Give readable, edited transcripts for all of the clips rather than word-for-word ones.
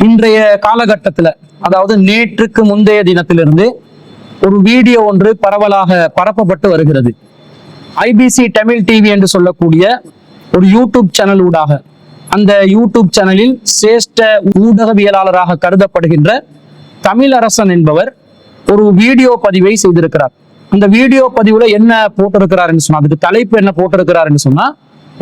இன்றைய காலகட்டத்தில், அதாவது நேற்றுக்கு முந்தைய தினத்திலிருந்து ஒரு வீடியோ ஒன்று பரவலாக பரப்பப்பட்டு வருகிறது. ஐபிசி தமிழ் டிவி என்று சொல்லக்கூடிய ஒரு யூடியூப் சேனல் ஊடாக, அந்த யூடியூப் சேனலில் சிரேஷ்ட ஊடகவியலாளராக கருதப்படுகின்ற தமிழரசன் என்பவர் ஒரு வீடியோ பதிவை செய்திருக்கிறார். அந்த வீடியோ பதிவுல என்ன போட்டிருக்கிறார் என்று சொன்னா, அதுக்கு தலைப்பு என்ன போட்டிருக்கிறார் என்று சொன்னா,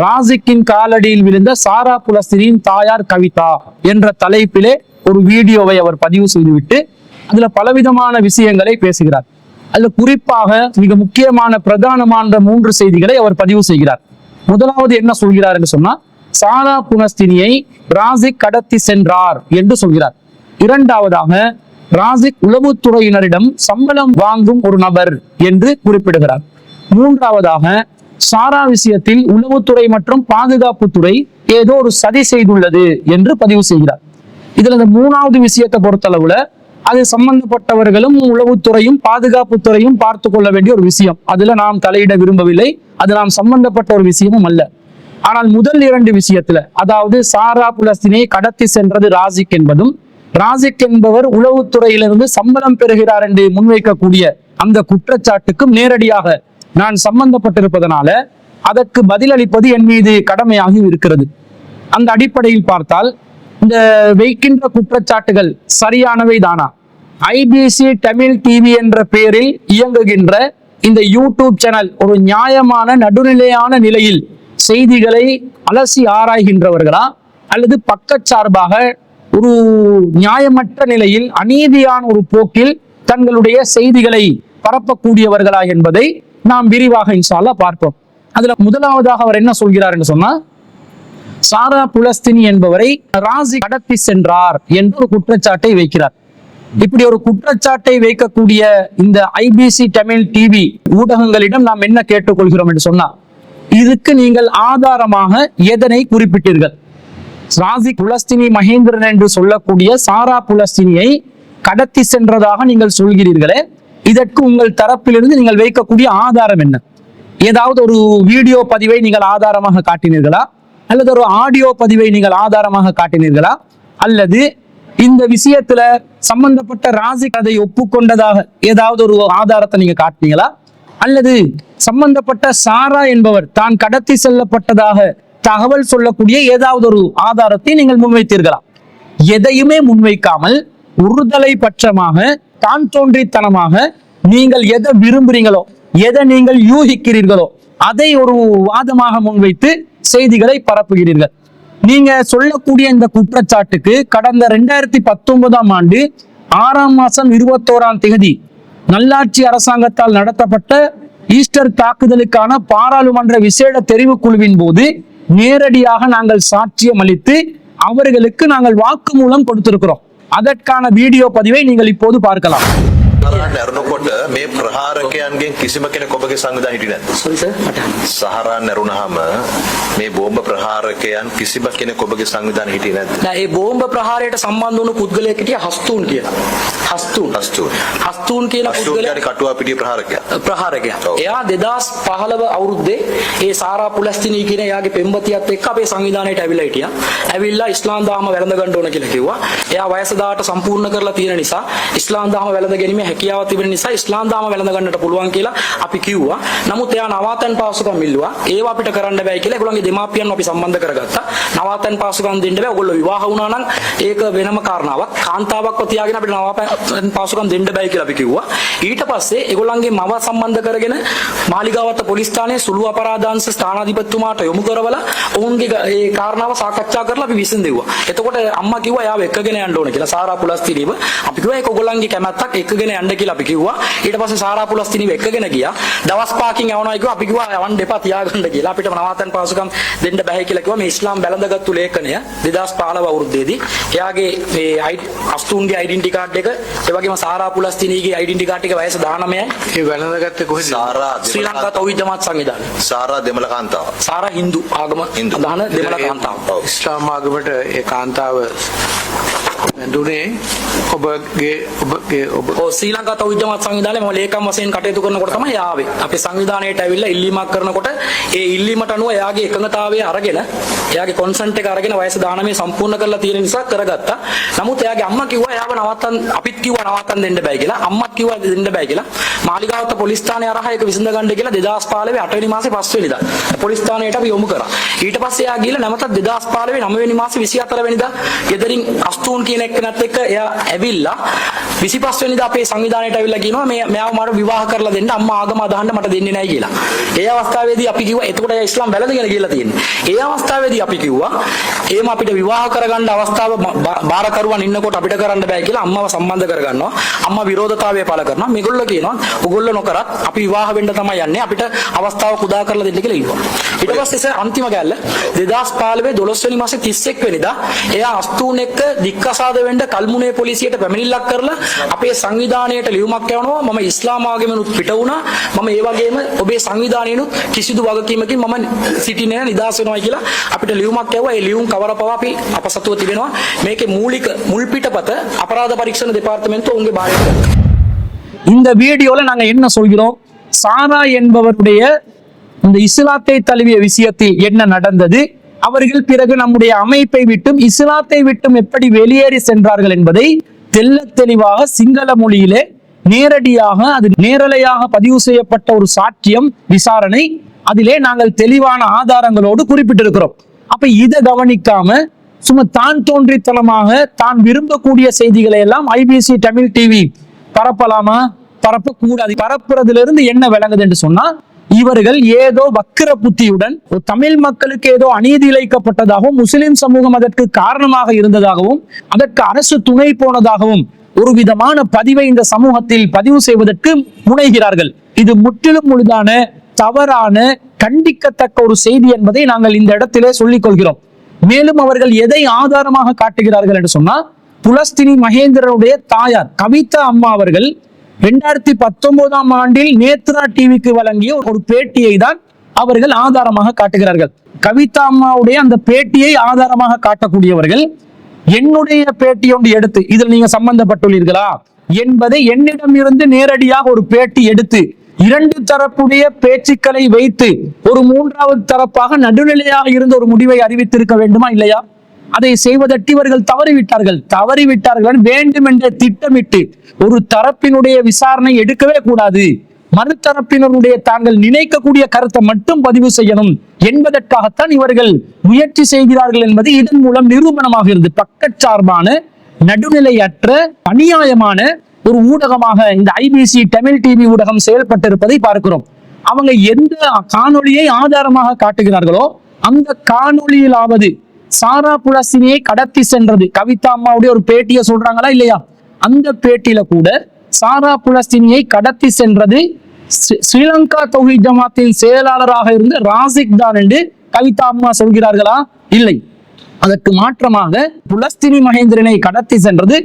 ராசிக்கின் காலடியில் விழுந்த சாரா புலஸ்தினியின் தாயார் கவிதா என்ற தலைப்பிலே ஒரு வீடியோவை அவர் பதிவு செய்துவிட்டு அதுல பலவிதமான விஷயங்களை பேசுகிறார். அதுல குறிப்பாக மிக முக்கியமான பிரதானமான 3 செய்திகளை அவர் பதிவு செய்கிறார். முதலாவது என்ன சொல்கிறார் என்று சொன்னா, சாரா புலஸ்தினியை ராசிக் கடத்தி சென்றார் என்று சொல்கிறார். இரண்டாவதாக, ராசிக் உளவுத்துறையினரிடம் சம்பளம் வாங்கும் ஒரு நபர் என்று குறிப்பிடுகிறார். மூன்றாவதாக, சாரா விஷயத்தில் உளவுத்துறை மற்றும் பாதுகாப்புத்துறை ஏதோ ஒரு சதி செய்துள்ளது என்று பதிவு செய்கிறார். இதுல இந்த 3வது விஷயத்தை பொறுத்தளவுல அது சம்பந்தப்பட்டவர்களும் உளவுத்துறையும் பாதுகாப்புத்துறையும் பார்த்து கொள்ள வேண்டிய ஒரு விஷயம். அதுல நாம் தலையிட விரும்பவில்லை, அது நாம் சம்பந்தப்பட்ட ஒரு விஷயமும் அல்ல. ஆனால் முதல் 2 விஷயத்துல, அதாவது சாரா புலஸ்தினை கடத்தி சென்றது ராசிக் என்பதும், ராசிக் என்பவர் உளவுத்துறையிலிருந்து சம்பளம் பெறுகிறார் என்று முன்வைக்கக்கூடிய அந்த குற்றச்சாட்டுக்கும் நேரடியாக நான் சம்பந்தப்பட்டிருப்பதனால அதற்கு பதிலளிப்பது என் மீது கடமையாகி இருக்கிறது. அந்த அடிப்படையில் பார்த்தால் இந்த வைக்கின்ற குற்றச்சாட்டுகள் சரியானவை தானா? ஐபிசி தமிழ் டிவி என்ற பெயரில் இயங்குகின்ற இந்த யூடியூப் சேனல் ஒரு நியாயமான நடுநிலையான நிலையில் செய்திகளை அலசி ஆராய்கின்றவர்களா, அல்லது பக்கச்சார்பாக ஒரு நியாயமற்ற நிலையில் அநீதியான ஒரு போக்கில் தங்களுடைய செய்திகளை பரப்பக்கூடியவர்களா என்பதை நாம் விரிவாக இன்ஷா அல்லாஹ் பார்ப்போம். அதுல முதலாவதாக அவர் என்ன சொல்கிறார் என்று சொன்னா, சாரா புலஸ்தினி என்பவரை ராசி கடத்தி சென்றார் என்று ஒரு குற்றச்சாட்டை வைக்கிறார். இப்படி ஒரு குற்றச்சாட்டை வைக்கக்கூடிய இந்த ஐபிசி தமிழ் டிவி ஊடகங்களிடம் நாம் என்ன கேட்டுக்கொள்கிறோம் என்று சொன்னா, இதுக்கு நீங்கள் ஆதாரமாக எதனை குறிப்பிட்டீர்கள்? ராசி புலஸ்தினி மகேந்திரன் என்று சொல்லக்கூடிய சாரா புலஸ்தினியை கடத்தி சென்றதாக நீங்கள் சொல்கிறீர்களே, இதற்கு உங்கள் தரப்பிலிருந்து நீங்கள் வைக்கக்கூடிய ஆதாரம் என்ன? ஏதாவது ஒரு வீடியோ பதிவை நீங்கள் ஆதாரமாக காட்டினீர்களா, அல்லது ஒரு ஆடியோ பதிவை நீங்கள் ஆதாரமாக காட்டினீர்களா, அல்லது இந்த விஷயத்துல சம்பந்தப்பட்ட ராசி அதை ஒப்புக்கொண்டதாக ஏதாவது ஒரு ஆதாரத்தை நீங்க காட்டினீங்களா, அல்லது சம்பந்தப்பட்ட சாரா என்பவர் தான் கடத்தி செல்லப்பட்டதாக தகவல் சொல்லக்கூடிய ஏதாவது ஒரு ஆதாரத்தை நீங்கள் முன்வைத்தீர்களா? எதையுமே முன்வைக்காமல் ஒருதலை பட்சமாக தான் தோன்றித்தனமாக நீங்கள் எதை விரும்புறீங்களோ, எதை நீங்கள் யூகிக்கிறீர்களோ அதை ஒரு வாதமாக முன்வைத்து செய்திகளை பரப்புகிறீர்கள். நீங்க சொல்லக்கூடிய இந்த குற்றச்சாட்டுக்கு கடந்த 2019ஆம் ஆண்டு 6ஆம் மாசம் 21ஆம் தேதி நல்லாட்சி அரசாங்கத்தால் நடத்தப்பட்ட ஈஸ்டர் தாக்குதலுக்கான பாராளுமன்ற விசேட தெரிவுக்குழுவின் போது நேரடியாக நாங்கள் சாட்சியம் அளித்து அவர்களுக்கு நாங்கள் வாக்குமூலம் கொடுத்திருக்கிறோம். அதற்கான வீடியோ பதிவை நீங்கள் இப்போது பார்க்கலாம். නැරුණකොට මේ ප්‍රහාරකයන්ගෙන් කිසිම කෙනෙක් ඔබගේ සංවිධානය හිටියේ නැද්ද? සහරා නැරුණාම මේ බෝම්බ ප්‍රහාරකයන් කිසිම කෙනෙක් ඔබගේ සංවිධානය හිටියේ නැද්ද? නෑ, ඒ බෝම්බ ප්‍රහාරයට සම්බන්ධ වුණු පුද්ගලයෙක් හිටියා හස්තුන් කියලා. හස්තුන් කියලා පුද්ගලයා කටුවා පිටිය ප්‍රහාරකයා. එයා 2015 අවුරුද්දේ ඒ සාරා පුලස්තිනී කියන එයාගේ පෙම්වතියත් එක්ක අපේ සංවිධානයට ඇවිල්ලා හිටියා. ඇවිල්ලා ඉස්ලාම් දහම වැළඳ ගන්න ඕන කියලා කිව්වා. එයා වයස 18 සම්පූර්ණ කරලා තියෙන නිසා ඉස්ලාම් දහම වැළඳ ගැනීම හැකියාව තිබෙන නිසා ඉස්ලාම් දහම වැළඳ ගන්නට පුළුවන් කියලා අපි කිව්වා. නමුත් එයා නවාතැන් පාසුකම් ඉල්ලුවා. ඒව අපිට කරන්න බෑ කියලා ඒගොල්ලන්ගේ දෙමාපියන් අපි සම්බන්ධ කරගත්තා. නවාතැන් පාසුකම් දෙන්න බෑ. ඔයගොල්ලෝ විවාහ වුණා නම් ඒක වෙනම කාරණාවක්. කාන්තාවක්ව තියාගෙන අපිට නවාතැන් පාසුකම් දෙන්න බෑ කියලා අපි කිව්වා. ඊට පස්සේ ඒගොල්ලන්ගේ මව සම්බන්ධ කරගෙන මාලිගාවත්ත පොලිස් ස්ථානයේ සුළු අපරාධාංශ ස්ථානාධිපතිතුමාට යොමු කරවලා ඔවුන්ගේ ඒ කාරණාව සාකච්ඡා කරලා අපි විසඳෙව්වා. එතකොට අම්මා කිව්වා එයාව එක්කගෙන යන්න ඕන කියලා සාරා පුලස්තිනීව. අපි කිව්වා ඒක ඔයගොල්ලන්ගේ කැමැත්තක්, එක්කගෙන යන්න කියලා අපි කිව්වා. ඊට පස්සේ සාරා පුලස්තිනීව එක්කගෙන ගියා. දවස් 5කින් යවනවා කිව්වා. අපි කිව්වා යවන්න එපා, තියාගන්න කියලා. අපිට නවාතැන් පාසුකම් දෙන්න බෑ කියලා කිව්වා. මේ ඉස්ලාම් බැලඳගත්තු ලේඛනය 2015 අවුරුද්දේදී එයාගේ මේ අස්තුන්ගේ ඩෙන්ටිටි කාඩ් එක, ඒ වගේම සාරා පුලස්තිනීගේ ඩෙන්ටිටි කාඩ් එක වයස 19යි. ඒ වැළඳගත්තේ කොහෙද? සාරා ශ්‍රී ලංකා තෞහිද් ජමාත් සංවිධානය. සාරා දෙමළ කාන්තාව. සාරා හින්දු ආගම අදහන දෙමළ කාන්තාව. ඉස්ලාම් ආගමට ඒ කාන්තාව දුනේ ඔබගේ ශ්‍රී ලංකා තෞහිද ජමාත් සංවිධානයේ මම ලේකම් වශයෙන් කටයුතු කරනකොට තමයි ආවේ. අපේ සංවිධානයට ඇවිල්ලා ඉල්ලීමක් කරනකොට ඒ ඉල්ලීමට අනුව එයාගේ එකඟතාවය අරගෙන එයාගේ කොන්සන්ට් එක අරගෙන වයස 19 සම්පූර්ණ කරලා තියෙන නිසා කරගත්තා. නමුත් එයාගේ අම්මා කිව්වා එයාව නවත්තන්න අපිත් කිව්වා නවත්තන්න දෙන්න බෑ කියලා. අම්මත් කිව්වා දෙන්න බෑ කියලා. මාලිගාවත පොලිස් ස්ථානයේ අරහා ඒක විසඳ ගන්න කියලා 2015 8 වෙනි මාසේ 5 වෙනිදා පොලිස් ස්ථානයට අපි යොමු කරා. ඊට පස්සේ එයා ගිහලා නැවතත් 2015 9 වෙනි මාසේ 24 වෙනිදා ගෙදරින් අස්තුන් කියන එක්කනත් එක්ක එයා ඇවිල්ලා 25 වෙනිදා අපේ සංවිධානයට ඇවිල්ලා කියනවා මෙයාව මාර විවාහ කරලා දෙන්න අම්මා ආගම අදහන්න මට දෙන්නේ නැහැ කියලා. ඒ අවස්ථාවේදී අපි කිව්වා එතකොට එයා ඉස්ලාම් වැළඳගෙන ගිහලා තියෙන්නේ. ඒ අවස්ථාවේදී අපි කිව්වා එහෙම අපිට විවාහ කරගන්න අවස්ථාව බාරකරුවන් ඉන්නකොට අපිට කරන්න බෑ කියලා අම්මව සම්බන්ධ කරගන්නවා. අම්මා විරෝධතාවය පළ කරනවා. මේගොල්ලෝ කියනවා ඔයගොල්ලෝ නොකරත් අපි විවාහ වෙන්න තමයි යන්නේ. අපිට අවස්ථාව කුදා කරලා දෙන්න කියලා කිව්වා. ඊට පස්සේ අන්තිම ගැල්ල 2015 12 වෙනි මාසේ 31 වෙනිදා එයා අස්තුන් එක්ක දික්කසාද වෙන්න කල්මුනේ පොලිසියට පැමිණිල්ලක් කරලා අපේ සංවිධානයට ලියුමක් යවනවා. මම ඉස්ලාම් ආගමෙනුත් පිට වුණා. මම ඒ වගේම ඔබේ සංවිධානයනුත් කිසිදු වගකීමකින් මම සිටින්නේ නැහැ නිදාස් වෙනවා කියලා අපිට ලියුමක් යවුවා. ඒ ලියුම් කවරපව අපි අපසතුව තිබෙනවා. මේකේ මූලික මුල් පිටපත අපරාධ පරීක්ෂණ දෙපාර්තමේන්තුව උන්ගේ බාරයට ගත්තා. இந்த வீடியோல நாங்க என்ன சொல்கிறோம்? சாரா என்பவருடைய இந்த இஸ்லாத்தை தழுவிய விஷயத்தில் என்ன நடந்தது, அவர்கள் பிறகு நம்முடைய அமைப்பை விட்டும் இஸ்லாத்தை விட்டும் எப்படி வெளியேறி சென்றார்கள் என்பதை தெல்ல தெளிவாக சிங்கள மொழியிலே நேரடியாக அது நேரலையாக பதிவு செய்யப்பட்ட ஒரு சாட்சியம் விசாரணை, அதிலே நாங்கள் தெளிவான ஆதாரங்களோடு குறிப்பிட்டிருக்கிறோம். அப்ப இதை கவனிக்காம சும்மா தான் தோன்றித்தனமாக தான் விரும்பக்கூடிய செய்திகளை எல்லாம் ஐபிசி தமிழ் டிவி பரப்பலாமா, பரப்பக்கூடாது. பரப்புறதுல இருந்து என்ன விளங்குது என்று சொன்னா இவர்கள் ஏதோ வக்கிர புத்தியுடன் தமிழ் மக்களுக்கு ஏதோ அநீதி இழைக்கப்பட்டதாகவும் முஸ்லிம் சமூகம் அதற்கு காரணமாக இருந்ததாகவும் அதற்கு அரசு துணை போனதாகவும் ஒரு விதமான பதிவை இந்த சமூகத்தில் பதிவு செய்வதற்கு முனைகிறார்கள். இது முற்றிலும் முழுதான தவறான கண்டிக்கத்தக்க ஒரு செய்தி என்பதை நாங்கள் இந்த இடத்திலே சொல்லிக் கொள்கிறோம். மேலும் அவர்கள் எதை ஆதாரமாக காட்டுகிறார்கள் என்று சொன்னா புலஸ்தினி மகேந்திரனுடைய தாயார் கவிதா அம்மா அவர்கள் 2019 ஆண்டில் நேத்ரா டிவிக்கு வழங்கிய ஒரு பேட்டியை தான் அவர்கள் ஆதாரமாக காட்டுகிறார்கள். கவிதா அம்மாவுடைய அந்த பேட்டியை ஆதாரமாக காட்டக்கூடியவர்கள் என்னுடைய பேட்டி ஒன்று எடுத்து இதில் நீங்க சம்பந்தப்பட்டுள்ளீர்களா என்பதை என்னிடம் இருந்து நேரடியாக ஒரு பேட்டி எடுத்து இரண்டு தரப்புடைய பேச்சுக்களை வைத்து ஒரு மூன்றாவது தரப்பாக நடுநிலையாக இருந்த ஒரு முடிவை அறிவித்திருக்க வேண்டுமா இல்லையா? அதை செய்வதற்கு இவர்கள் தவறிவிட்டார்கள் வேண்டும் என்ற திட்டமிட்டு ஒரு தரப்பினுடைய விசாரணை எடுக்கவே கூடாது, மறுதரப்பினருடைய தாங்கள் நினைக்கக்கூடிய கருத்தை மட்டும் பதிவு செய்யணும் என்பதற்காகத்தான் இவர்கள் முயற்சி செய்கிறார்கள் என்பது இதன் மூலம் நிரூபணமாகிறது. பக்கச்சார்பான நடுநிலையற்ற அநியாயமான ஒரு ஊடகமாக இந்த ஐபிசி தமிழ் டிவி ஊடகம் செயல்பட்டிருப்பதை பார்க்கிறோம். அவங்க எந்த காணொளியை ஆதாரமாக காட்டுகிறார்களோ அந்த காணொளியிலாவது சாரா புலஸ்தினியை கடத்தி சென்றது கவிதா அம்மாவுடைய ஒரு பேட்டியை சொல்றாங்களா இல்லையா? அந்த பேட்டியில கூட சாரா புலஸ்தினியை கடத்தி சென்றது ஸ்ரீலங்கா தௌஹீத் ஜமாத்தின் செயலாளராக இருந்த ராசிக் தான் என்று கவிதா அம்மா சொல்கிறார்களா? இல்லை. அதற்கு மாற்றமாக புலஸ்தினி மகேந்திரனை கடத்தி சென்றது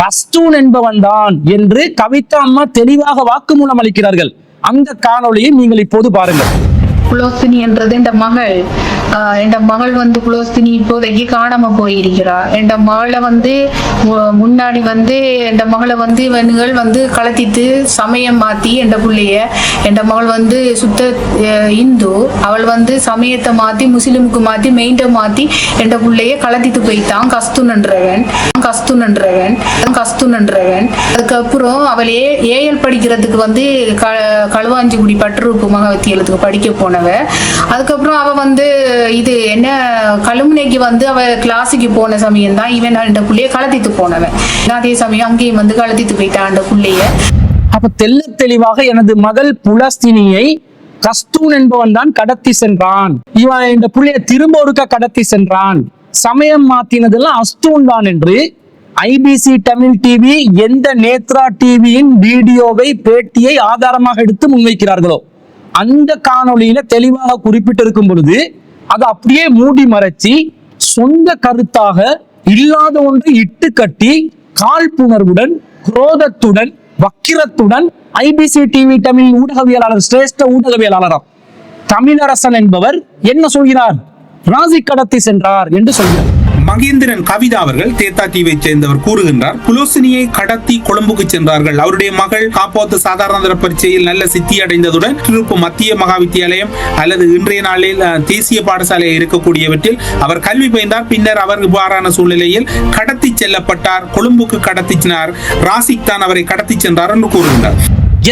அஸ்தூன் என்பவன் தான் என்று கவிதா அம்மா தெளிவாக வாக்குமூலம் அளிக்கிறார்கள். அந்த காணொளியை நீங்கள் இப்போது பாருங்கள். புலோஸ்தினி என்றது என் மகள் வந்து புலோஸ்தினி இப்போதைக்கு காணாம போயிருக்கிறா. என் மகளை வந்து முன்னாடி வந்து என் மகளை வந்து இவனுகள் வந்து கலத்திட்டு சமயம் மாத்தி என் பிள்ளைய என் மகள் வந்து சுத்த இந்து, அவள் வந்து சமயத்தை மாத்தி முஸ்லிமுக்கு மாத்தி மெயின்ட மாத்தி என் பிள்ளைய கலத்திட்டு போய்த்தான் கஸ்துன்றவன். அதுக்கப்புறம் அவள் ஏஎல் படிக்கிறதுக்கு வந்து களுவாஞ்சிக்குடி பற்றுறுப்பு மகாவித்தியாலயத்துக்கு படிக்க போனவ. அதுக்கப்புறம் அவ வந்து இது என்ன கழுமுனைக்கு வந்து அவ கிளாஸுக்கு போன சமயம் தான் இவன் அந்த புள்ளைய கலத்திட்டு போனவன். அதே சமயம் அங்கேயும் வந்து கலத்திட்டு போயிட்டான் அந்த புள்ளைய. அப்ப தெல்ல தெளிவாக எனது மகள் புலஸ்தினியை கஸ்தூன் என்பவன் தான் கடத்தி சென்றான், இவன் இந்த புள்ளைய திரும்ப ஒருக்க கடத்தி சென்றான், சமயம் மாத்தினதெல்லாம் அஸ்தூன் தான் என்று ஐபிசி தமிழ் டிவி எந்த நேத்ரா டிவியின் வீடியோவை பேட்டியை ஆதாரமாக எடுத்து முன்வைக்கிறார்களோ அந்த காணொளியில தெளிவாக குறிப்பிட்டிருக்கும் பொழுது அதை அப்படியே மூடி மறைச்சி சொந்த கருத்தாக இல்லாத ஒன்று இட்டு கட்டி காழ்ப்புணர்வுடன் குரோதத்துடன் வக்கிரத்துடன் ஐபிசி டிவி தமிழ் ஊடகவியலாளர் சிரேஷ்ட ஊடகவியலாளராம் தமிழரசன் என்பவர் என்ன சொல்கிறார்? ராசி கடத்தி சென்றார் என்று சொல்கிறார். மகேந்திரன் கவிதா அவர்கள் தேத்தா டிவியை சேர்ந்தவர் கூறுகின்றார், புலோசினியை கடத்தி கொழும்புக்கு சென்றார்கள். அவருடைய மகள் காப்போத்து சாதாரண பரீட்சையில் நல்ல சித்தி அடைந்ததுடன் திருப்பு மத்திய மகா வித்தியாலயம் அல்லது இன்றைய நாளில் தேசிய பாடசாலை இருக்கக்கூடியவற்றில் அவர் கல்வி பயின்றார். பின்னர் அவர் இவ்வாறான சூழ்நிலையில் கடத்தி செல்லப்பட்டார். கொழும்புக்கு கடத்தினார். ராசிக் தான் அவரை கடத்தி சென்றார் என்று கூறுகின்றார்.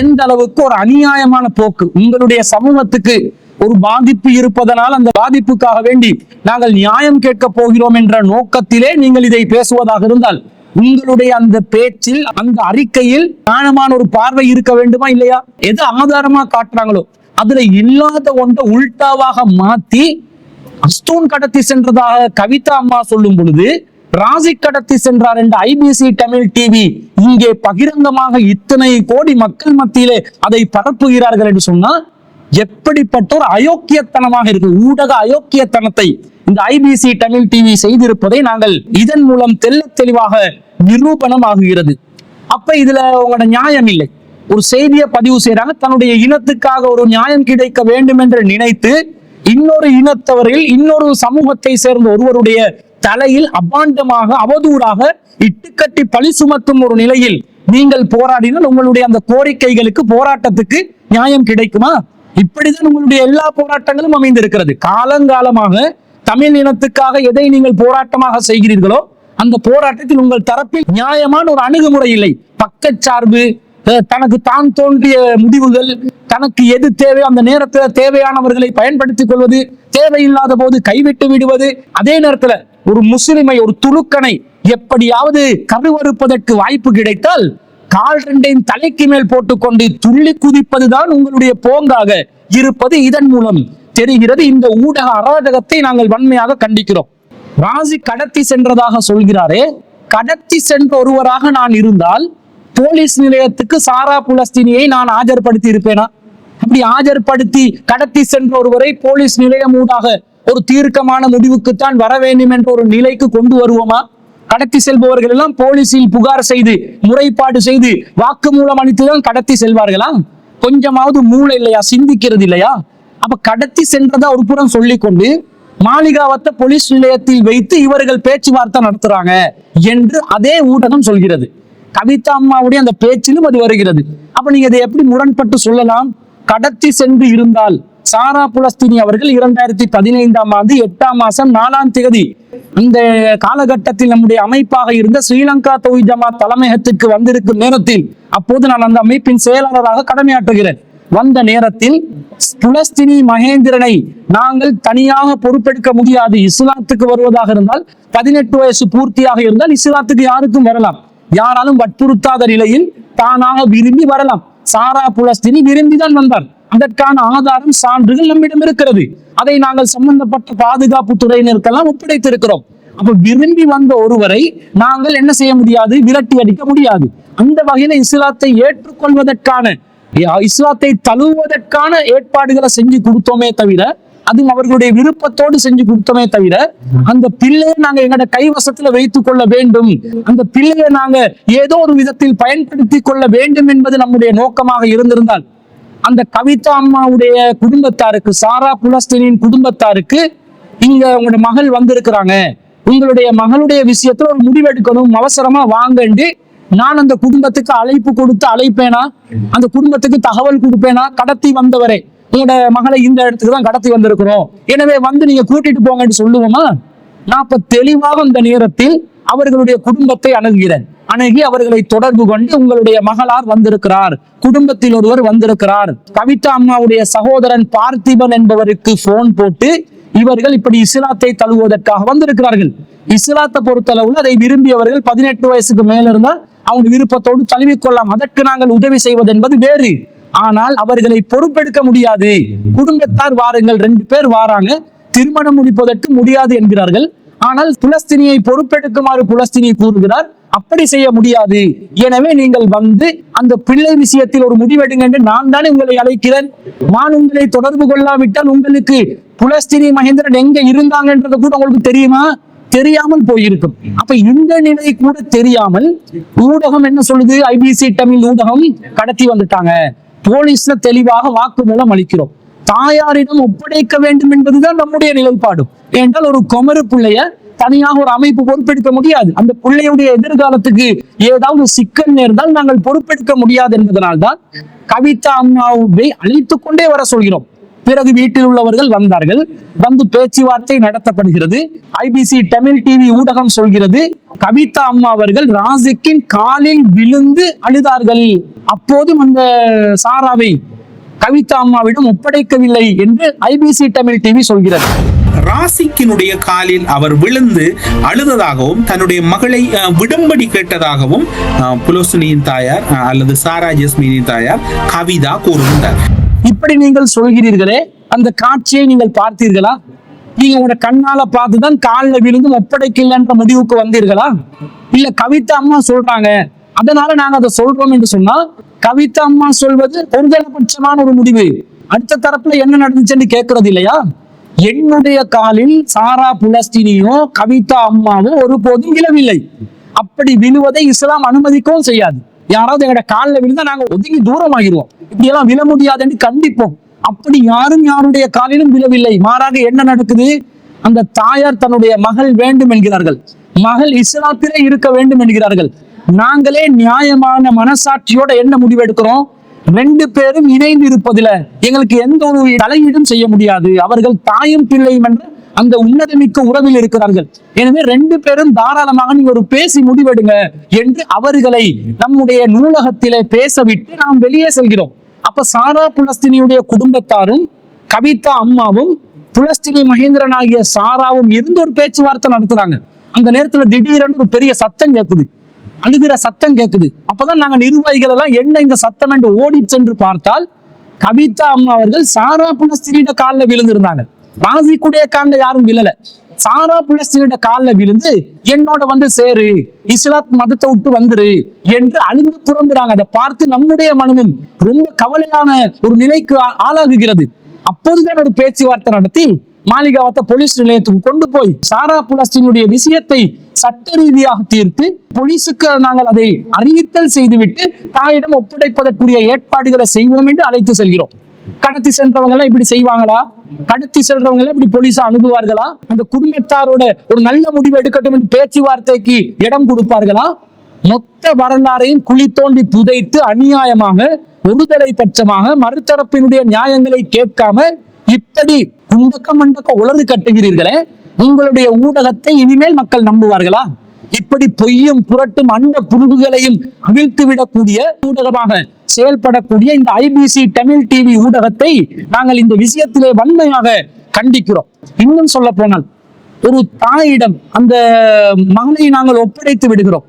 எந்த அளவுக்கு ஒரு அநியாயமான போக்கு! உங்களுடைய சமூகத்துக்கு ஒரு பாதிப்பு இருப்பதனால் அந்த பாதிப்புக்காக வேண்டி நாங்கள் நியாயம் கேட்க போகிறோம் என்ற நோக்கத்திலே நீங்கள் இதை பேசுவதாக இருந்தால் உங்களுடைய அந்த பேச்சில், அந்த அறிக்கையில் ஞானமான ஒரு பார்வை இருக்க வேண்டுமா இல்லையா? எது ஆதாரமா காட்டுறாங்களோ அதுல இல்லாத ஒன்றை உள்டாவாக மாத்தி அஸ்தூன் கடத்தி சென்றதாக கவிதா அம்மா சொல்லும் பொழுது ராசிக் கடத்தி சென்றார் என்ற ஐபிசி தமிழ் டிவி இங்கே பகிரங்கமாக இத்தனை கோடி மக்கள் மத்தியிலே அதை பரப்புகிறார்கள் என்று சொன்னா எப்படிப்பட்ட ஒரு அயோக்கியத்தனமாக இருக்கு. ஊடக அயோக்கியத்தனத்தை இந்த ஐபிசி தமிழ் டிவி செய்திருப்பதை நாங்கள் இதன் மூலம் தெள்ளத் தெளிவாக நிரூபணம் ஆகுகிறது. அப்ப இதுல உங்களோட நியாயம் இல்லை. ஒரு செய்தியை பதிவு செய்யறாங்க, தன்னுடைய இனத்துக்காக ஒரு நியாயம் கிடைக்க வேண்டும் என்று நினைத்து இன்னொரு இனத்தவரில் இன்னொரு சமூகத்தை சேர்ந்த ஒருவருடைய தலையில் அபாண்டமாக அவதூறாக இட்டுக்கட்டி பழி சுமத்தும் ஒரு நிலையில் நீங்கள் போராடினால் உங்களுடைய அந்த கோரிக்கைகளுக்கு, போராட்டத்துக்கு நியாயம் கிடைக்குமா? இப்படிதான் உங்களுடைய எல்லா போராட்டங்களும் அமைந்திருக்கிறது. காலங்காலமாக தமிழ் இனத்துக்காக எதை நீங்கள் போராட்டமாக செய்கிறீர்களோ அந்த போராட்டத்தில் உங்கள் தரப்பில் நியாயமான ஒரு அணுகுமுறை இல்லை. பக்கச்சார்பு, தனக்கு தான் தோன்றிய முடிவுகள், தனக்கு எது தேவை அந்த நேரத்தில் தேவையானவர்களை பயன்படுத்திக் கொள்வது, தேவையில்லாத போது கைவிட்டு விடுவது. அதே நேரத்தில் ஒரு முஸ்லிமை, ஒரு துலுக்கனை எப்படியாவது கருவறுப்பதற்கு வாய்ப்பு கிடைத்தால் கால் ரெண்டையும் தலைக்கு மேல் போட்டுக்கொண்டு துள்ளி குதிப்பதுதான் உங்களுடைய போங்காக இருப்பது இதன் மூலம் தெரிகிறது. இந்த ஊடக அராஜகத்தை நாங்கள் வன்மையாக கண்டிக்கிறோம். ராசி கடத்தி சென்றதாக சொல்கிறாரே, கடத்தி சென்ற ஒருவராக நான் இருந்தால் போலீஸ் நிலையத்துக்கு சாரா புலஸ்தீனியை நான் ஆஜர்படுத்தி இருப்பேனா? அப்படி ஆஜர்படுத்தி கடத்தி சென்ற ஒருவரை போலீஸ் நிலையம் ஊடாக ஒரு தீர்க்கமான முடிவுக்குத்தான் வர வேண்டும் என்ற ஒரு நிலைக்கு கொண்டு வருவோமா? கடத்தி செல்பவர்கள் எல்லாம் போலீசில் புகார் செய்து, முறைப்பாடு செய்து, வாக்குமூலம் அளித்துதான் கடத்தி செல்வார்களா? கொஞ்சமாவது மூளை இல்லையா? சிந்திக்கிறது இல்லையா? அப்ப கடத்தி சென்றதா ஒரு புறம் சொல்லிக் கொண்டு மாளிகாவத்த போலீஸ் நிலையத்தில் வைத்து இவர்கள் பேச்சுவார்த்தை நடத்துறாங்க என்று அதே ஊடகம் சொல்கிறது. கவிதா அம்மாவுடைய அந்த பேச்சிலும் அது வருகிறது. அப்ப நீங்க இதை எப்படி முரண்பட்டு சொல்லலாம்? கடத்தி சென்று இருந்தால் சாரா புலஸ்தீனி அவர்கள் 2015ஆம் ஆண்டு 8ஆம் மாசம் 4ஆம் தேதி இந்த காலகட்டத்தில் நம்முடைய அமைப்பாக இருந்த ஸ்ரீலங்கா தௌஹீத் ஜமாத் தலைமையகத்திற்கு வந்திருக்கும் நேரத்தில், அப்போது நான் அந்த அமைப்பின் செயலாளராக கடமையாற்றுகிறேன். வந்த நேரத்தில் புலஸ்தீனி மகேந்திரனை நாங்கள் தனியாக பொறுப்பெடுக்க முடியாது. இஸ்லாத்துக்கு வருவதாக இருந்தால் 18 வயசு பூர்த்தியாக இருந்தால் இஸ்லாத்துக்கு யாருக்கும் வரலாம். யாராலும் வற்புறுத்தாத நிலையில் தானாக விரும்பி வரலாம். சாரா புலஸ்தீனி விரும்பிதான் வந்தார். அதற்கான ஆதாரம், சான்றுகள் நம்மிடம் இருக்கிறது. அதை நாங்கள் சம்பந்தப்பட்ட பாதுகாப்பு துறையினருக்கெல்லாம் ஒப்படைத்திருக்கிறோம். அப்ப விரும்பி வந்த ஒருவரை நாங்கள் என்ன செய்ய முடியாது? விரட்டி அடிக்க முடியாது. அந்த வகையில இஸ்லாத்தை ஏற்றுக்கொள்வதற்கான, இஸ்லாத்தை தழுவுவதற்கான ஏற்பாடுகளை செஞ்சு கொடுத்தோமே தவிர, அதுவும் அவர்களுடைய விருப்பத்தோடு செஞ்சு கொடுத்தோமே தவிர, அந்த பிள்ளையை நாங்க எங்களோட கைவசத்துல வைத்துக் கொள்ள வேண்டும், அந்த பிள்ளையை நாங்க ஏதோ ஒரு விதத்தில் பயன்படுத்தி கொள்ள வேண்டும் என்பது நம்முடைய நோக்கமாக இருந்திருந்தால், அந்த கவிதா அம்மாவுடைய குடும்பத்தாருக்கு, சாரா புலஸ்தீனின் குடும்பத்தாருக்கு, இங்க உங்களோட மகள் வந்திருக்கிறாங்க, உங்களுடைய மகளுடைய விஷயத்துல ஒரு முடிவெடுக்கணும், அவசரமா வாங்கண்டு நான் அந்த குடும்பத்துக்கு அழைப்பு கொடுத்து அழைப்பேனா? அந்த குடும்பத்துக்கு தகவல் கொடுப்பேனா? கடத்தி வந்தவரே, உங்களோட மகளை இந்த இடத்துக்கு தான் கடத்தி வந்திருக்கிறோம், எனவே வந்து நீங்க கூட்டிட்டு போங்கன்னு சொல்லுவோமா? நான் இப்ப தெளிவாக இந்த நேரத்தில் அவர்களுடைய குடும்பத்தை அணுகி அவர்களை தொடர்பு கொண்டு, உங்களுடைய மகளார் வந்திருக்கிறார், குடும்பத்தில் ஒருவர் வந்திருக்கிறார், கவிதா அம்மாவுடைய சகோதரன் பார்த்திபன் என்பவருக்கு போன் போட்டு இவர்கள் இப்படி இஸ்லாத்தை தழுவுவதற்காக வந்திருக்கிறார்கள். இஸ்லாத்தை பொறுத்தளவுல அதை விரும்பியவர்கள் 18 வயசுக்கு மேல இருந்தால் அவங்க விருப்பத்தோடு தழுவிக்கொள்ளலாம். அதற்கு நாங்கள் உதவி செய்வது என்பது வேறு. ஆனால் அவர்களை பொறுப்பெடுக்க முடியாது. குடும்பத்தார் வாருங்கள், 2 பேர் வாராங்க, திருமணம் முடிப்பதற்கு முடியாது என்கிறார்கள். ஆனால் புலஸ்தீனியை பொறுப்பெடுக்குமாறு புலஸ்தீனி கூறுகிறார், அப்படி செய்ய முடியாது. எனவே நீங்கள் வந்து அந்த பிள்ளை விஷயத்தில் ஒரு முடிவெடுங்க என்று நான் தானே உங்களை அழைக்கிறேன். நான் உங்களை தொடர்பு கொள்ளாவிட்டால் உங்களுக்கு புலஸ்தீனி மகேந்திரன் எங்க இருந்தாங்கன்றது கூட உங்களுக்கு தெரியுமா? தெரியாமல் போயிருக்கும். அப்ப இந்த நிலை கூட தெரியாமல் ஊடகம் என்ன சொல்லுது? ஐபிசி தமிழ் ஊடகம் கடத்தி வந்துட்டாங்க, போலீஸ்ல தெளிவாக வாக்குமூலம் அளிக்கிறோம், தாயாரிடம் ஒப்படைக்க வேண்டும் என்பதுதான் நம்முடைய நிலைப்பாடு. என்றால் ஒரு குமரு பிள்ளைய தனியாக ஒரு அமைப்பு பொறுப்பெடுக்க முடியாது. அந்த பிள்ளையுடைய எதிர்காலத்துக்கு ஏதாவது சிக்கல் நேர்ந்தால் நாங்கள் பொறுப்பெடுக்க முடியாது என்பதனால்தான் கவிதா அம்மாவை அழைத்துக் கொண்டே வர சொல்கிறோம். பிறகு வீட்டில் உள்ளவர்கள் வந்தார்கள். வந்து பேச்சுவார்த்தை நடத்தப்படுகிறது. ஐபிசி தமிழ் டிவி ஊடகம் சொல்கிறது, கவிதா அம்மா அவர்கள் ராசிக்கின் காலில் விழுந்து அழுதார்கள். அப்போதும் அந்த சாராவை கவிதா அம்மாவிடம் ஒப்படைக்கவில்லை என்று ஐபிசி தமிழ் டிவி சொல்கிறது. ராசிக்கினுடைய காலில் அவர் விழுந்து அழுததாகவும் தன்னுடைய மகளை விடும்படி கேட்டதாகவும் புலோசினியின் தாயார் அல்லது சாரா ஜஸ்மினின் தாயார் கவிதா கூறுகின்றார். இப்படி நீங்கள் சொல்கிறீர்களே, அந்த காட்சியை நீங்கள் பார்த்தீர்களா? நீங்க உங்களோட கண்ணால பார்த்துதான் காலில் விழுந்து ஒப்படைக்கலன்ற முடிவுக்கு வந்தீர்களா? இல்ல கவிதா அம்மா சொல்றாங்க அதனால நாங்க அதை சொல்றோம் என்று சொன்னா, கவிதா அம்மா சொல்வது ஒருதலைபட்சமான ஒரு முடிவு. அடுத்த தரப்புல என்ன நடந்துச்சுன்னு கேட்கறது இல்லையா? என்னுடைய காலில் சாரா புலஸ்தீனியோ கவிதா அம்மாவோ ஒருபோதும் விழவில்லை. அப்படி விழுவதை இஸ்லாம் அனுமதிக்கவும் செய்யாது. யாராவது எங்களோட காலில் விழுந்தா நாங்க ஒதுங்கி தூரம் ஆகிடுவோம். இப்படி எல்லாம் விழ முடியாது என்று கண்டிப்போம். அப்படி யாரும் யாருடைய காலிலும் விழவில்லை. மாறாக என்ன நடக்குது? அந்த தாயார் தன்னுடைய மகள் வேண்டும் என்கிறார்கள், மகள் இஸ்லாத்திலே இருக்க வேண்டும் என்கிறார்கள். நாங்களே நியாயமான மனசாட்சியோட என்ன முடிவெடுக்கிறோம்? 2 பேரும் இணைந்து இருப்பதில எங்களுக்கு எந்த ஒரு தலையீடும் செய்ய முடியாது. அவர்கள் தாயும் பிள்ளையும் என்ற அந்த உன்னதமிக்க உறவில் இருக்கிறார்கள். எனவே 2 பேரும் தாராளமாக நீங்க ஒரு பேசி முடிவெடுங்க என்று அவர்களை நம்முடைய நூலகத்திலே பேசவிட்டு நாம் வெளியே செல்கிறோம். அப்ப சாரா புலஸ்தீனியுடைய குடும்பத்தாரும் கவிதா அம்மாவும் புலஸ்தீனி மகேந்திரன் ஆகிய சாராவும் இருந்து ஒரு பேச்சுவார்த்தை நடத்துறாங்க. அந்த நேரத்துல திடீரென்று ஒரு பெரிய சத்தம் கேட்குது, அழுகிற சத்தம் கேட்குது. அப்பதான் நாங்க நிர்வாகிகள் எல்லாம் என்ன இந்த சத்தம் என்று ஓடி சென்று பார்த்தால், கவிதா அம்மா அவர்கள் சாரா புலஸ்தீனியோட காலில் விழுந்திருந்தாங்க. ராசிக்குடைய காலில் யாரும் விழல, சாரா புலஸ்தீனியோட காலில் விழுந்து என்னோட வந்து சேரு, இஸ்லாத் மதத்தை விட்டு வந்துரு என்று அழுந்து புறம்புறாங்க. அதை பார்த்து நம்முடைய மனமும் ரொம்ப கவலையான ஒரு நிலைக்கு ஆளாகுகிறது. அப்போதுதான் ஒரு பேச்சுவார்த்தை நடத்தி மாளிகாவத்தை போலீஸ் நிலையத்துக்கு கொண்டு போய் சாரா புலஸ்தீனுடைய விஷயத்தை சட்ட ரீதியாக தீர்த்து போலீசுக்கு நாங்கள் அதை அறிவித்தல் செய்துவிட்டு தாயிடம் ஒப்படைப்பதற்குரிய ஏற்பாடுகளை செய்வோம் என்று அழைத்து செல்கிறோம். கடத்தி சென்றவங்க எல்லாம் இப்படி செய்வாங்களா? கடத்தி செல்றவங்க எல்லாம் இப்படி போலீஸா அனுப்புவார்களா? அந்த குடும்பத்தாரோட ஒரு நல்ல முடிவு எடுக்கட்டும் என்று பேச்சுவார்த்தைக்கு இடம் கொடுப்பார்களா? மொத்த வரலாறையும் குழி தோண்டி புதைத்து அநியாயமாக ஒருதலை பட்சமாக மறுதரப்பினுடைய நியாயங்களை கேட்காம இப்படி குண்டக்க மண்டக்க உளறு கட்டுகிறீர்களே, உங்களுடைய ஊடகத்தை இனிமேல் மக்கள் நம்புவார்களா? இப்படி பொய்யும் புரட்டும் அண்ட புழுகுகளையும் அவிழ்த்து விடக்கூடிய ஊடகமாக செயல்படக்கூடிய இந்த ஐபிசி தமிழ் டிவி ஊடகத்தை நாங்கள் இந்த விஷயத்திலே வன்மையாக கண்டிக்கிறோம். இன்னும் சொல்ல போனால், ஒரு தாயிடம் அந்த மகளை நாங்கள் ஒப்படைத்து விடுகிறோம்.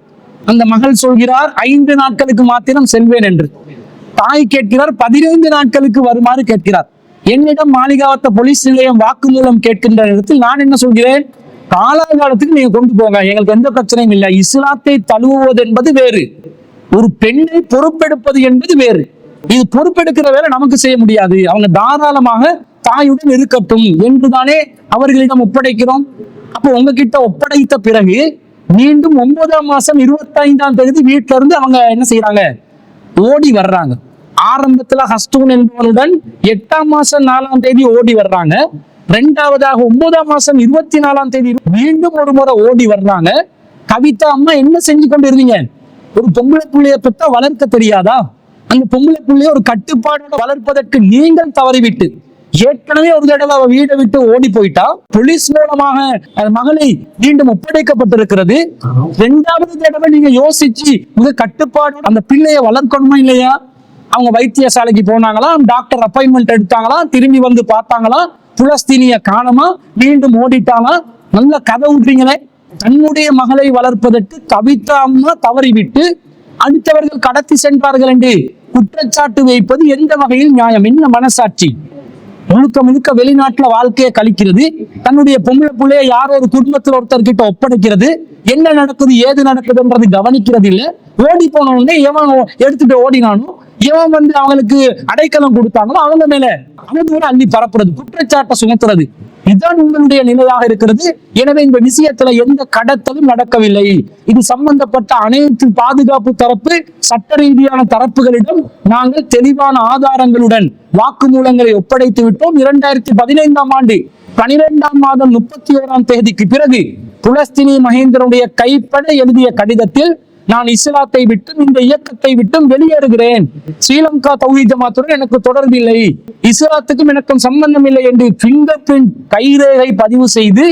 அந்த மகள் சொல்கிறார் 5 நாட்களுக்கு மாத்திரம் செல்வேன் என்று. தாய் கேட்கிறார் 15 நாட்களுக்கு வருமாறு கேட்கிறார். என்னிடம் மாளிகாவத்த போலீஸ் நிலையம் வாக்குமூலம் கேட்கின்ற இடத்தில் நான் என்ன சொல்கிறேன்? காலாகாலத்துக்கு நீங்க கொண்டு போங்க, எங்களுக்கு எந்த பிரச்சனையும் இல்லை. இஸ்லாத்தை தழுவுவது என்பது வேறு, ஒரு பெண்ணை பொறுப்பெடுப்பது என்பது வேறு. இது பொறுப்பெடுக்கிற வேலை நமக்கு செய்ய முடியாது. அவங்க தாராளமாக தாயுடன் இருக்கட்டும் என்றுதானே அவர்களிடம் ஒப்படைக்கிறோம். அப்போ உங்ககிட்ட ஒப்படைத்த பிறகு மீண்டும் 9ஆம் மாசம் 25ஆம் தேதி வீட்டுல இருந்து அவங்க என்ன செய்யறாங்க? ஓடி வர்றாங்க. ஆரம்பத்துல ஹஸ்டூன் என்பவனுடன் 8ஆம் மாசம் 4ஆம் தேதி ஓடி வர்றாங்க. 2வதாக 9ஆம் மாசம் 24ஆம் தேதி மீண்டும் ஒரு முறை ஓடி வர்றாங்க. கவிதா அம்மா என்ன செஞ்சு கொண்டு இருந்தீங்க? ஒரு பொம்பளை பிள்ளைய பெற்றா வளர்க்க தெரியாதா? அந்த பொம்பளை பிள்ளைய ஒரு கட்டுப்பாடோட வளர்ப்பதற்கு நீங்கள் தவறிவிட்டு ஏற்கனவே ஒரு தடவை அவ வீட்டை விட்டு ஓடி போயிட்டா, போலீஸ் மூலமாக மகளை மீண்டும் ஒப்படைக்கப்பட்டிருக்கிறது. 2வது தடவை நீங்க யோசிச்சு உங்க கட்டுப்பாடு அந்த பிள்ளைய வளர்க்கணுமா இல்லையா? அவங்க வைத்தியசாலைக்கு போனாங்களா, டாக்டர் அப்பாயின்மெண்ட் எடுத்தாங்களா, திரும்பி வந்து பார்த்தாங்களா, புலஸ்தீனிய காணமா, மீண்டும் ஓடிட்டாங்களா? நல்ல கதை விட்டுறீங்களே. தன்னுடைய மகளை வளர்ப்பதற்கு கவிதா அம்மா தவறிவிட்டு அடுத்தவர்கள் கடத்தி சென்றார்கள் என்று குற்றச்சாட்டு வைப்பது எந்த வகையில் நியாயம்? என்ன மனசாட்சி? முழுக்க முழுக்க வெளிநாட்டுல வாழ்க்கையை கழிக்கிறது, தன்னுடைய பொம்பளை பிள்ளைய யாரோ ஒரு குடும்பத்தில் ஒருத்தர் கிட்ட ஒப்படைக்கிறது, என்ன நடக்குது ஏது நடக்குதுன்றது கவனிக்கிறது இல்லை. ஓடி போனவங்க எவன் எடுத்துட்டு ஓடினானோ, எவன் வந்து அவங்களுக்கு அடைக்கலம் கொடுத்தாங்களோ அவங்க மேல அவதூறு அள்ளி பரப்புறது, குற்றச்சாட்டை சுமத்துறது, இதுதான் உங்களுடைய நிலையாக இருக்கிறது. எனவே இந்த விஷயத்துல எந்த கடத்தலும் நடக்கவில்லை. இது சம்பந்தப்பட்ட அனைத்து பாதுகாப்பு தரப்பு சட்ட ரீதியான தரப்புகளிடம் நாங்கள் தெளிவான ஆதாரங்களுடன் வாக்குமூலங்களை ஒப்படைத்து விட்டோம். 2015ஆம் ஆண்டு 12ஆம் மாதம் 31ஆம் தேதிக்கு பிறகு புலஸ்தீனி மகேந்திரனுடைய கைப்பட எழுதிய கடிதத்தில் நான் இஸ்லாத்தை விட்டும் இந்த இயக்கத்தை விட்டும் வெளியேறுகிறேன், ஸ்ரீலங்கா தௌஹீத் ஜமாத்துடன் எனக்கு தொடர்பில்லை, இஸ்லாத்துக்கும் எனக்கும் சம்பந்தம் இல்லை என்று பிங்கர் பிரிண்ட் கைரேகை பதிவு செய்து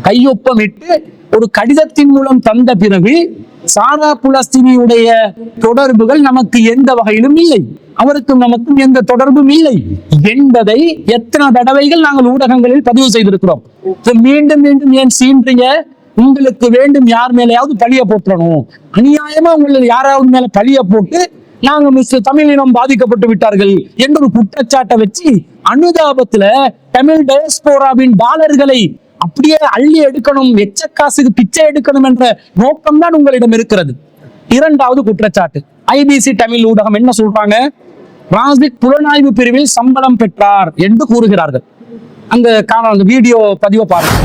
கையொப்பமிட்டு ஒரு கடிதத்தின் மூலம் தந்த பிறகு சாரா புலஸ்தீனியுடைய தொடர்புகள் நமக்கு எந்த வகையிலும் இல்லை, அவருக்கும் நமக்கும் எந்த தொடர்பும் இல்லை என்பதை எத்தனை தடவைகள் நாங்கள் ஊடகங்களில் பதிவு செய்திருக்கிறோம். மீண்டும் மீண்டும் ஏன் சீன்றீங்க? உங்களுக்கு வேண்டும் யார் மேலேயாவது பழிய போட்டுறணும், அநியாயமா உங்களை யாராவது மேல பழிய போட்டு நாங்க தமிழினம் பாதிக்கப்பட்டு விட்டார்கள் என்ற ஒரு குற்றச்சாட்டை வச்சு அனுதாபத்துல தமிழ் டயஸ்போராவின் டாலர்களை அப்படியே அள்ளி எடுக்கணும், எச்ச காசுக்கு பிச்சை எடுக்கணும் என்ற நோக்கம் தான் உங்களிடம் இருக்கிறது. இரண்டாவது குற்றச்சாட்டு, ஐபிசி தமிழ் ஊடகம் என்ன சொல்றாங்க? ராசிக் புலனாய்வு பிரிவில் சம்பளம் பெற்றார் என்று கூறுகிறார்கள். அந்த வீடியோ பதிவை பாருங்க.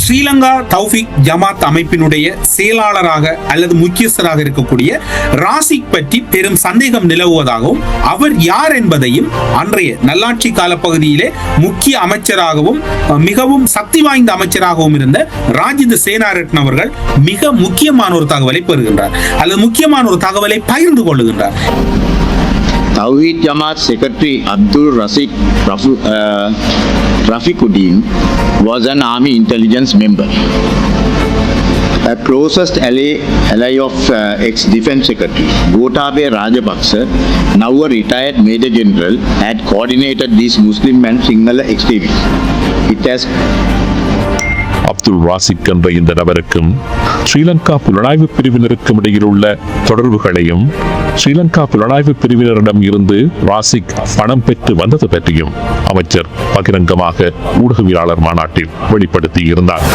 ஸ்ரீலங்கா தௌஃபிக் ஜமாத் அமைப்பினுடைய செயலாளராக அல்லது முக்கியஸ்தராக இருக்கக்கூடிய ராசிக் பற்றி பெரும் சந்தேகம் நிலவுவதாகவும் அவர் யார் என்பதையும் அன்றைய நல்லாட்சி காலப்பகுதியிலே முக்கிய அமைச்சராகவும் மிகவும் சக்தி வாய்ந்த அமைச்சராகவும் இருந்த ராஜித சேனாரட்ன அவர்கள் மிக முக்கியமான ஒரு தகவலை பெறுகின்றார் அல்லது முக்கியமான ஒரு தகவலை பகிர்ந்து கொள்ளுகின்றார். Tawhid Jamaat Secretary Abdul Rafiquddin was an army intelligence member. A closest ally of ex-defense secretary Gotabaya Rajapaksa, now a retired major general, had coordinated these Muslim and Sinhala extremists. It has Abdul Rasik என்ற இந்த நபருக்கும் ஸ்ரீலங்கா புலனாய்வு பிரிவினருக்கும் இடையில் உள்ள தொடர்புகளையும் ஸ்ரீலங்கா புலனாய்வு பிரிவினரிடம் இருந்து ராசிக் பணம் பெற்று வந்தது பற்றியும் அமைச்சர் பகிரங்கமாக ஊடகவியலாளர் மாநாட்டில் வெளிப்படுத்தி இருந்தார்.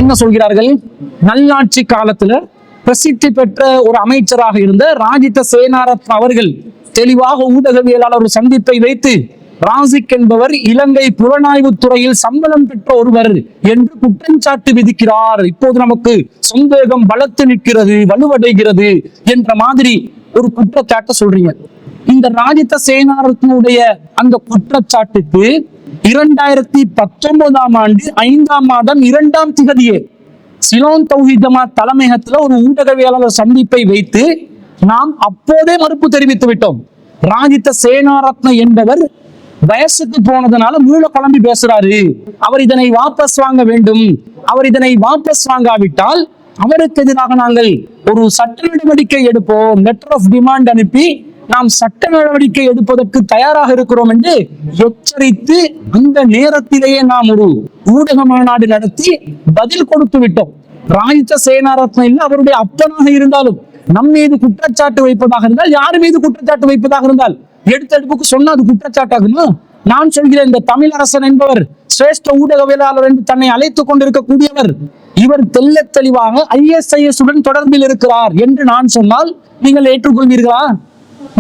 என்ன சொல்கிறார்கள்? நல்லாட்சி காலத்துல பிரசித்தி பெற்ற ஒரு அமைச்சராக இருந்த ராஜித சேனாரத்ன அவர்கள் தெளிவாக ஊடகவியலாளர் ஒரு சந்திப்பை வைத்து ராசிக் என்பவர் இலங்கை புலனாய்வு துறையில் சம்பளம் பெற்ற ஒருவர் என்று குற்றச்சாட்டு விதிக்கிறார். இப்போது நமக்கு சந்தேகம் பலத்து நிற்கிறது, வலுவடைகிறது என்ற மாதிரி ஒரு குற்றச்சாட்டை சொல்றீங்க. இந்த ராஜித சேனாரத்னுடைய அந்த குற்றச்சாட்டுக்கு 2019 ஆண்டு 5ஆம் மாதம் 2ஆம் திகதியே சிலோன் தௌஹீத் ஜமாத் தலைமையகத்துல ஒரு ஊடகவியலாளர் சந்திப்பை வைத்து நாம் அப்போதே மறுப்பு தெரிவித்து விட்டோம். ராஜித சேனாரத்ன என்பவர் வயசுக்கு போனதுனால மூல குழம்பி பேசுறாரு, அவர் இதனை வாபஸ் வாங்க வேண்டும், அவர் இதனை வாபஸ் வாங்காவிட்டால் அவருக்கு எதிராக நாங்கள் ஒரு சட்ட நடவடிக்கை எடுப்போம், லெட்டர் ஆஃப் டிமாண்ட் அனுப்பி நாம் சட்ட நடவடிக்கை எடுப்பதற்கு தயாராக இருக்கிறோம் என்று எச்சரித்து அந்த நேரத்திலேயே நாம் ஒரு ஊடக மாநாடு நடத்தி பதில் கொடுத்து விட்டோம். ராஜித சேனாரத்ன இல்ல, அவருடைய அப்பனாக இருந்தாலும் நம் மீது குற்றச்சாட்டு வைப்பதாக இருந்தால், யார் மீது குற்றச்சாட்டு வைப்பதாக இருந்தால் எடுத்தெடுப்புக்கு சொன்னா அது குற்றச்சாட்டாகுமா? நான் சொல்கிறேன், இந்த தமிழரசன் என்பவர் சிரேஷ்ட ஊடகவியலாளர் என்று தன்னை அழைத்துக் கொண்டிருக்கக்கூடியவர், இவர் தெல்ல தெளிவாக ISIS உடன் தொடர்பில் இருக்கிறார் என்று நான் சொன்னால் நீங்கள் ஏற்றுக்கொள்வீர்களா?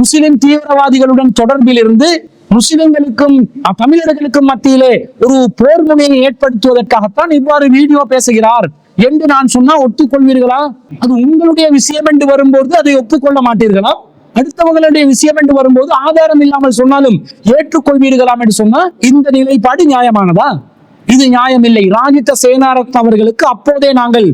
முஸ்லிம் தீவிரவாதிகளுடன் தொடர்பில் இருந்து முஸ்லிம்களுக்கும் தமிழர்களுக்கும் மத்தியிலே ஒரு போர் முனையை ஏற்படுத்துவதற்காகத்தான் இவ்வாறு வீடியோ பேசுகிறார் என்று நான் சொன்னா ஒத்துக்கொள்வீர்களா? அது உங்களுடைய விஷயம் என்று வரும்போது அதை ஒப்புக்கொள்ள மாட்டீர்களா? அடுத்தவங்களுடைய விஷயம் என்று வரும்போது ஆதாரம் இல்லாமல் சொன்னாலும் ஏற்றுக்கொள்வீர்களாம் என்று சொன்னா இந்த நிலைப்பாடு நியாயமானதா? இது நியாயமில்லை. ராஜித சேனாரத்ன அவர்களுக்கு அப்போதே நாங்கள்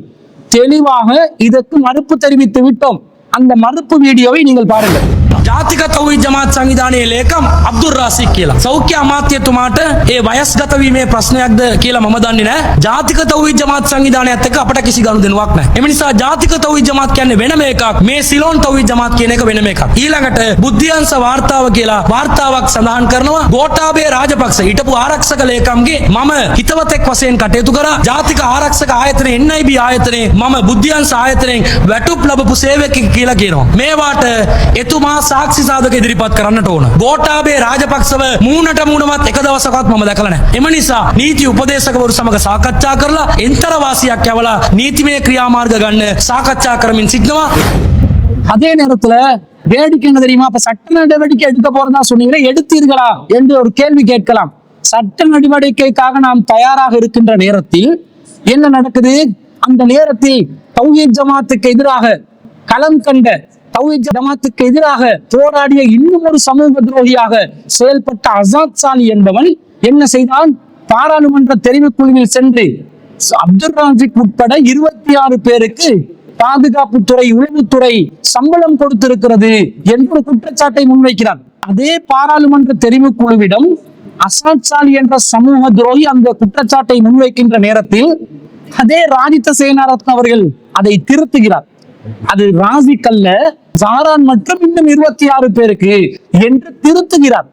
தெளிவாக இதற்கு மறுப்பு தெரிவித்து விட்டோம். அந்த மறுப்பு வீடியோவை நீங்கள் பாருங்கள். ජාතික තෞහීද් ජමාත් සංවිධානයේ ලේකම් අබ්දුල් රාසික් කියලා. සෞඛ්‍ය අමාත්‍යතුමාට ඒ වයස්ගත වීමේ ප්‍රශ්නයක්ද කියලා මම දන්නේ නැහැ. ජාතික තෞහීද් ජමාත් සංවිධානයත් එක්ක අපට කිසි ගනුදෙනුවක් නැහැ. එම නිසා ජාතික තෞහීද් ජමාත් කියන්නේ වෙනම එකක්. මේ සිලෝන් තෞහීද් ජමාත් කියන එක වෙනම එකක්. ඊළඟට බුද්ධියංශ වාර්තාව කියලා වාර්තාවක් සඳහන් කරනවා ගෝඨාභය රාජපක්ෂ හිටපු ආරක්ෂක ලේකම්ගේ මම හිතවතෙක් වශයෙන් කටයුතු කරා. ජාතික ආරක්ෂක ආයතනයේ NIB ආයතනයේ මම බුද්ධියංශ ආයතනයෙන් වැටුප් ලැබපු සේවකයෙක් කියලා කියනවා. මේවාට එතුමා සාක්ෂි සාධක ඉදිරිපත් කරන්නට ඕන. ගෝඨාභය රාජපක්ෂව මූණට මූණවත් එක දවසකවත් මම දැකලා නැහැ. එම නිසා නීති උපදේශකවරු සමග සාකච්ඡා කරලා එන්තර වාසියක් යවලා நீதிமய கிரியாமார்ග ගන්න සාකච්ඡා කරමින් සිටිනවා. அதே நேரத்துல வேடிக்கை என்ன தெரியுமா? அப்ப சட்ட நடவடிக்கை எடுக்க போறதா சொன்னீங்களே, எடுத்தீர்களா என்று ஒரு கேள்வி கேட்கலாம். சட்ட நடவடிக்கைக்காக நாம் தயாராக இருக்கின்ற நேரத்தில் என்ன நடக்குது? அந்த நேரத்தில் தௌஹீத் ஜமாத்துக்கு எதிராக களம் கண்ட, தௌஹீத் ஜமாத்துக்கு எதிராக போராடிய இன்னும் ஒரு சமூக துரோகியாக செயல்பட்ட அசாத் சாலி என்பவன் என்ன செய்தான்? பாராளுமன்ற தெரிவுக்குழுவில் சென்று அப்துல் ராசிக் உட்பட 26 பேருக்கு பாதுகாப்புத்துறை, உளவுத்துறை சம்பளம் கொடுத்திருக்கிறது என்ற ஒரு குற்றச்சாட்டை முன்வைக்கிறார். அதே பாராளுமன்ற தெரிவுக்குழுவிடம் அசாத் சாலி என்ற சமூக துரோகி அந்த குற்றச்சாட்டை முன்வைக்கின்ற நேரத்தில் அதே ராஜித சேனாரத்ன அவர்கள் அதை திருத்துகிறார். அது ராசிக் அல்ல, ஜாரான் மற்றும் இன்னும் 26 பேருக்கு என்று திருத்துகிறார்.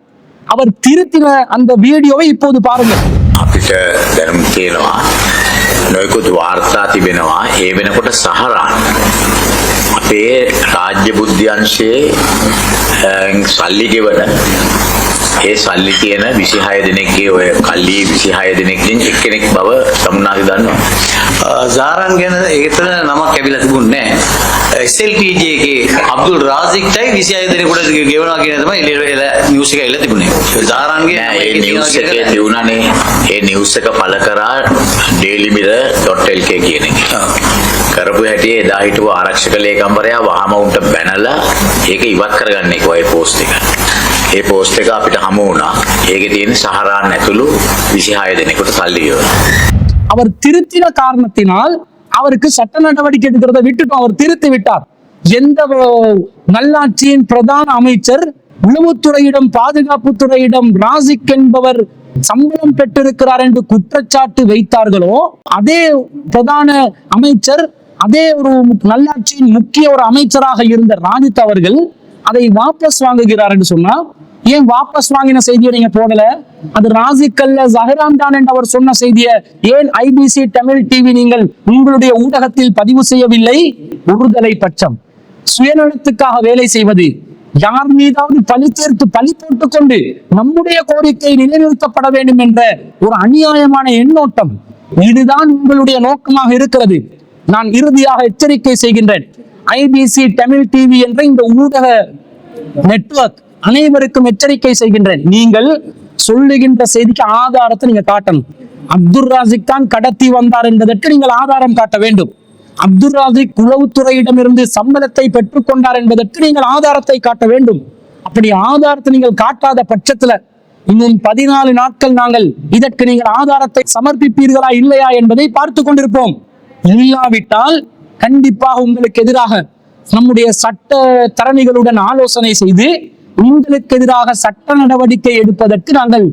அவர் திருத்தின அந்த வீடியோவை இப்போது பாருங்கள். අපිට දැනුම් තියෙනවා නොයෙකුත් වාර්තා තිබෙනවා ඒ වෙනකොට සහරාන් අපේ රාජ්‍ය බුද්ධි අංශයේ සල්ලි ගෙවන ඒ සල්ලි කියන 26 දෙනෙක්ගේ ඔය කල්ලි 26 දෙනෙක්ගෙන් එක්කෙනෙක් බව සමුනාති දන්නවා. සහරාන් ගැන ඒතර නමක් ලැබිලා තිබුණේ නැහැ. SLTJ එකේ අබ්දුල් රාසික්ටයි 26 දෙනෙකුට ගෙවනවා කියන තමයි නිවුස් එක එලා තිබුණේ. සහරාන්ගේ ඒ නිවුස් එකේ තියුණානේ. ඒ නිවුස් එක පළ කරා dailymirror.lk කියන එක. කරපු හැටි එදා හිටපු ආරක්ෂක ලේකම්වරයා වහම උන්ට බැනලා ඒක ඉවත් කරගන්න එක ඔය පෝස්ට් එක. ඒ පෝස්ට් එක අපිට හමු වුණා. ඒකේ තියෙන සහරාන් ඇතුළු 26 දෙනෙකුට සල්ලි ගෙවනවා. அவர் திருத்தின காரணத்தினால் அவருக்கு சட்ட நடவடிக்கை எடுக்கிறதை விட்டுட்டு அவர் திருத்தி விட்டார். எந்த நல்லாட்சியின் பிரதான அமைச்சர் உளவுத்துறையிடம், பாதுகாப்புத்துறையிடம் ராசிக் என்பவர் சம்பளம் பெற்றிருக்கிறார் என்று குற்றச்சாட்டு வைத்தார்களோ அதே பிரதான அமைச்சர், அதே ஒரு நல்லாட்சியின் முக்கிய ஒரு அமைச்சராக இருந்த ராஜித் அவர்கள் அதை வாபஸ் வாங்குகிறார் என்று சொன்னா, ஏன் வாபஸ் வாங்கின செய்தியை நீங்க போடல? அது ராசிக் அல்ல, ஜஹரான் தான் என்று அவர் சொன்ன செய்தியை ஏன் IBC தமிழ் டிவி நீங்கள் உங்களுடைய ஊடகத்தில் பதிவு செய்யவில்லை? ஒருதலை பட்சம், சுயநலத்துக்காக வேலை செய்வது, யார் மீதாவது பழி தீர்த்து பழி போட்டுக் கொண்டு நம்முடைய கோரிக்கை நிலைநிறுத்தப்பட வேண்டும் என்ற ஒரு அநியாயமான எண்ணோட்டம், இதுதான் உங்களுடைய நோக்கமாக இருக்கிறது. நான் இறுதியாக எச்சரிக்கை செய்கின்றேன். IBC தமிழ் டிவி என்ற இந்த ஊடக நெட்வொர்க் அனைவருக்கும் எச்சரிக்கை செய்கின்றேன். நீங்கள் சொல்லுகின்ற செய்திக்கு ஆதாரத்தை நீங்க காட்டணும். அப்துல் ராசிக் தான் கடத்தி வந்தார் என்பதற்கு நீங்கள் ஆதாரம் காட்ட வேண்டும். அப்துல் ராசிக் உளவுத்துறையிடமிருந்து சம்பளத்தை பெற்றுக் கொண்டார் என்பதற்கு நீங்கள் ஆதாரத்தை காட்ட வேண்டும். அப்படி ஆதாரத்தை நீங்கள் காட்டாத பட்சத்துல இன்னும் 14 நாட்கள் நாங்கள் இதற்கு நீங்கள் ஆதாரத்தை சமர்ப்பிப்பீர்களா இல்லையா என்பதை பார்த்து கொண்டிருப்போம். இல்லாவிட்டால் கண்டிப்பாக உங்களுக்கு எதிராக நம்முடைய சட்ட தரணிகளுடன் ஆலோசனை செய்து உங்களுக்கு எதிராக சட்ட நடவடிக்கை எடுப்பதற்கு நாங்கள்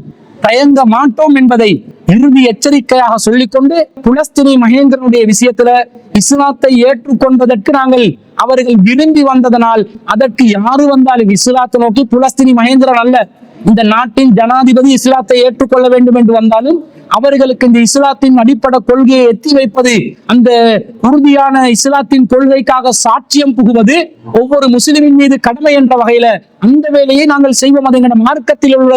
தயங்க மாட்டோம் என்பதை இறுதி எச்சரிக்கையாக சொல்லிக்கொண்டு, புலஸ்தினி மகேந்திரனுடைய விஷயத்துல இஸ்லாத்தை ஏற்றுக்கொண்டதற்கு நாங்கள் அவர்கள் விரும்பி வந்ததனால் அதற்கு யாரு வந்தாலும் இஸ்லாத்தை நோக்கி, புலஸ்தினி மகேந்திரன் அல்ல, இந்த நாட்டின் ஜனாதிபதி இஸ்லாத்தை ஏற்றுக்கொள்ள வேண்டும் என்று வந்தாலும் அவர்களுக்கு இந்த இஸ்லாத்தின் அடிப்படை கொள்கையை எத்தி வைப்பது, அந்த உறுதியான இஸ்லாத்தின் கொள்கைக்காக சாட்சியம் புகுவது ஒவ்வொரு முஸ்லிமின் மீது கடமை என்ற வகையில அந்த வேலையை நாங்கள் செய்வோம். அது எங்கள் மார்க்கத்தில் உள்ள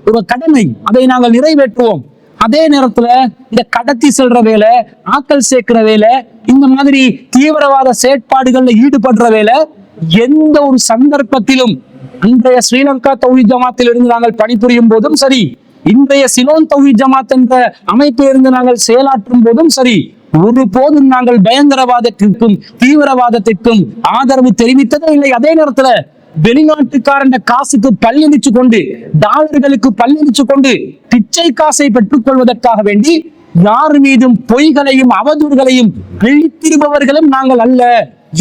ஒரு கடமை, அதை நாங்கள் நிறைவேற்றுவோம். அதே நேரத்துல இந்த கடத்தி செல்ற வேலை, ஆக்கள் சேர்க்கிற வேலை, இந்த மாதிரி தீவிரவாத செயற்பாடுகள்ல ஈடுபடுற வேலை எந்த ஒரு சந்தர்ப்பத்திலும் அன்றைய ஸ்ரீலங்கா தௌஹீத் ஜமாத்தில் இருந்து நாங்கள் பணிபுரியும் போதும் சரி, இன்றைய சிலோன் தௌஹீத் ஜமாத் என்ற அமைப்பில் இருந்து நாங்கள் செயலாற்றும் போதும் சரி, ஒருபோதும் நாங்கள் பயங்கரவாதத்திற்கும் தீவிரவாதத்திற்கும் ஆதரவு தெரிவித்ததே இல்லை. அதே நேரத்துல வெளிநாட்டுக்காரன் காசுக்கு பல்லடிச்சு கொண்டு, டாலர்களுக்கு பல்லடிச்சு கொண்டு பிச்சை காசை பெற்றுக் கொள்வதற்காக வேண்டி யார் மீதும் பொய்களையும் அவதூறுகளையும் அழித்திருப்பவர்களும் நாங்கள் அல்ல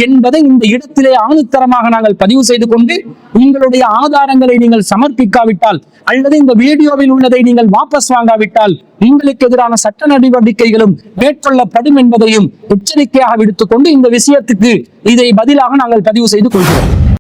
என்பதை இந்த இடத்திலே ஆணித்தரமாக நாங்கள் பதிவு செய்து கொண்டு, உங்களுடைய ஆதாரங்களை நீங்கள் சமர்ப்பிக்காவிட்டால் அல்லது இந்த வீடியோவில் உள்ளதை நீங்கள் வாபஸ் வாங்காவிட்டால் உங்களுக்கு எதிரான சட்ட நடவடிக்கைகளும் மேற்கொள்ளப்படும் என்பதையும் எச்சரிக்கையாக விடுத்துக் கொண்டு இந்த விஷயத்துக்கு இதை பதிலாக நாங்கள் பதிவு செய்து கொள்கிறோம்.